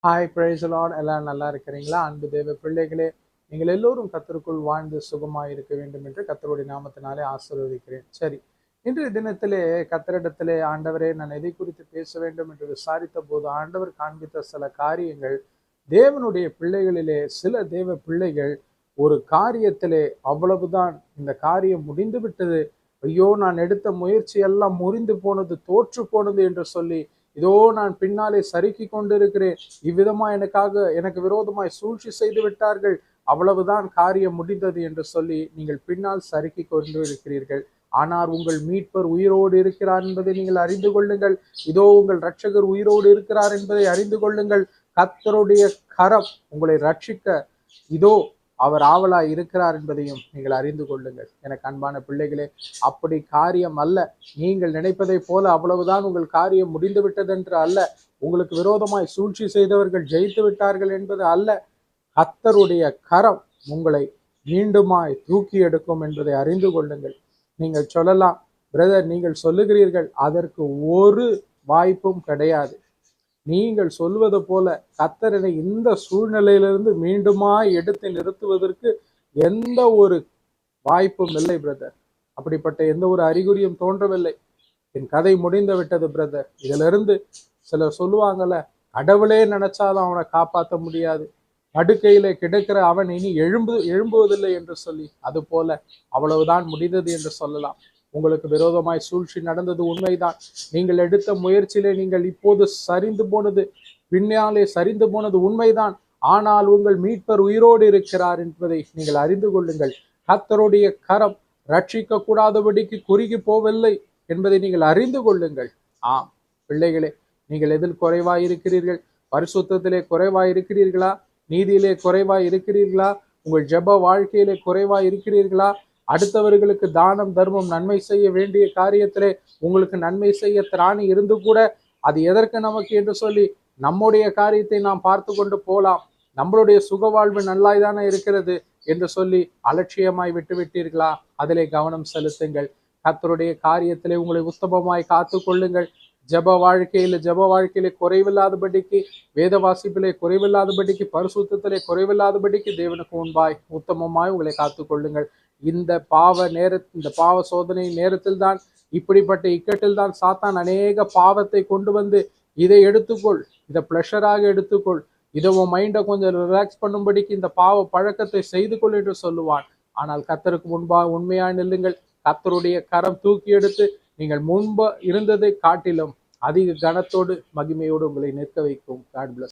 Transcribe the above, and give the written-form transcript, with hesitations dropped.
Hi price Lord. எல்லாம் நல்லா இருக்கிறீங்களா? அன்பு தேவ பிள்ளைகளே, நீங்கள் எல்லோரும் கர்த்தருக்குள் வாழ்ந்து சுகமாய் இருக்க வேண்டும் என்று கர்த்தருடைய நாமத்தினாலே ஆசீர்வதிக்கிறேன். சரி, இன்றைய தினத்திலே கர்த்தரிடத்திலே, ஆண்டவரே, நான் எதை குறித்து பேச வேண்டும் என்று விசாரித்த போது ஆண்டவர் காண்பித்த சில காரியங்கள், தேவனுடைய பிள்ளைகளிலே சில தேவ பிள்ளைகள் ஒரு காரியத்திலே அவ்வளவுதான், இந்த காரியம் முடிந்து விட்டது, ஐயோ நான் எடுத்த முயற்சி எல்லாம் முறிந்து போனது, தோற்று போனது என்று சொல்லி, இதோ நான் பின்னாலே சறுக்கி கொண்டிருக்கிறேன், இவ்விதமா எனக்கு விரோதமாய் சூழ்ச்சி செய்து விட்டார்கள், அவ்வளவுதான் காரியம் முடிந்தது என்று சொல்லி நீங்கள் பின்னால் சறுக்கி கொண்டு இருக்கிறீர்கள். ஆனால் உங்கள் மீட்பர் உயிரோடு இருக்கிறார் என்பதை நீங்கள் அறிந்து கொள்ளுங்கள். இதோ உங்கள் இரட்சகர் உயிரோடு இருக்கிறார் என்பதை அறிந்து கொள்ளுங்கள். கர்த்தருடைய கரம் உங்களை ரட்சிக்க இதோ அவர் ஆவலாய் இருக்கிறார் என்பதையும் நீங்கள் அறிந்து கொள்ளுங்கள். எனக்கு அன்பான பிள்ளைகளே, அப்படி காரியம் அல்ல. நீங்கள் நினைப்பதை போல அவ்வளவுதான் உங்கள் காரியம் முடிந்து விட்டதென்று அல்ல. உங்களுக்கு விரோதமாய் சூழ்ச்சி செய்தவர்கள் ஜெயித்து விட்டார்கள் என்பது அல்ல. கர்த்தருடைய கரம் உங்களை மீண்டுமாய் தூக்கி எடுக்கும் என்பதை அறிந்து கொள்ளுங்கள். நீங்கள் சொல்லலாம், பிரதர், நீங்கள் சொல்லுகிறீர்கள், அதற்கு ஒரு வாய்ப்பும் கிடையாது. நீங்கள் சொல்வது போல கர்த்தரை இந்த சூழ்நிலையிலிருந்து மீண்டுமா எடுத்து நிறுத்துவதற்கு எந்த ஒரு வாய்ப்பும் இல்லை பிரதர். அப்படிப்பட்ட எந்த ஒரு அறிகுறியும் தோன்றவில்லை. என் கதை முடிந்து விட்டது பிரதர். இதிலிருந்து சிலர் சொல்லுவாங்கல்ல, கடவுளே நினைச்சாலும் அவனை காப்பாற்ற முடியாது, படுக்கையில கிடக்கிற அவன் இனி எழும்புவதில்லை என்று சொல்லி, அது போல அவ்வளவுதான் முடிந்தது என்று சொல்லலாம். உங்களுக்கு விரோதமாய் சூழ்ச்சி நடந்தது உண்மைதான். நீங்கள் எடுத்த முயற்சியிலே நீங்கள் இப்போது பின்னாலே சரிந்து போனது உண்மைதான். ஆனால் உங்கள் மீட்பர் உயிரோடு இருக்கிறார் என்பதை நீங்கள் அறிந்து கொள்ளுங்கள். கர்த்தருடைய கரம் ரட்சிக்க கூடாதபடிக்கு குறுகி போவதில்லை என்பதை நீங்கள் அறிந்து கொள்ளுங்கள். ஆம் பிள்ளைகளே, நீங்கள் எதில் குறைவாய் இருக்கிறீர்கள்? பரிசுத்தத்திலே குறைவாய் இருக்கிறீர்களா? நீதியிலே குறைவாய் இருக்கிறீர்களா? உங்கள் ஜெப வாழ்க்கையிலே குறைவாய் இருக்கிறீர்களா? அடுத்தவர்களுக்கு தானம் தர்மம் நன்மை செய்ய வேண்டிய காரியத்திலே உங்களுக்கு நன்மை செய்ய திராணி இருந்து கூட அது எதற்கு நமக்கு என்று சொல்லி நம்முடைய காரியத்தை நாம் பார்த்து கொண்டு போலாம், நம்மளுடைய சுக வாழ்வு நல்லாய்தானே இருக்கிறது என்று சொல்லி அலட்சியமாய் விட்டுவிட்டீர்களா? அதிலே கவனம் செலுத்துங்கள். கர்த்தருடைய காரியத்திலே உங்களை உத்தமமாய் காத்து கொள்ளுங்கள். ஜெப வாழ்க்கையிலே குறைவில்லாதபடிக்கு, வேத வாசிப்பிலே குறைவில்லாதபடிக்கு, பரிசுத்தத்திலே குறைவில்லாதபடிக்கு தேவனுக்கு முன்பாய் உத்தமமாய் உங்களை காத்து கொள்ளுங்கள். இந்த பாவ சோதனை நேரத்தில் தான், இப்படிப்பட்ட இக்கட்டில் தான் சாத்தான் அநேக பாவத்தை கொண்டு வந்து, இதை எடுத்துக்கொள், இதை பிளஷராக எடுத்துக்கொள், இதை உன் மைண்டை கொஞ்சம் ரிலாக்ஸ் பண்ணும்படிக்கு இந்த பாவ பழக்கத்தை செய்து கொள் என்று சொல்லுவான். ஆனால் கர்த்தருக்கு முன்பாக உண்மையாய் நில்லுங்கள். கர்த்தருடைய கரம் தூக்கி எடுத்து நீங்கள் முன்பு இருந்ததை காட்டிலும் அதிக கனத்தோடு மகிமையோடு உங்களை நிற்க வைக்கும். God plus.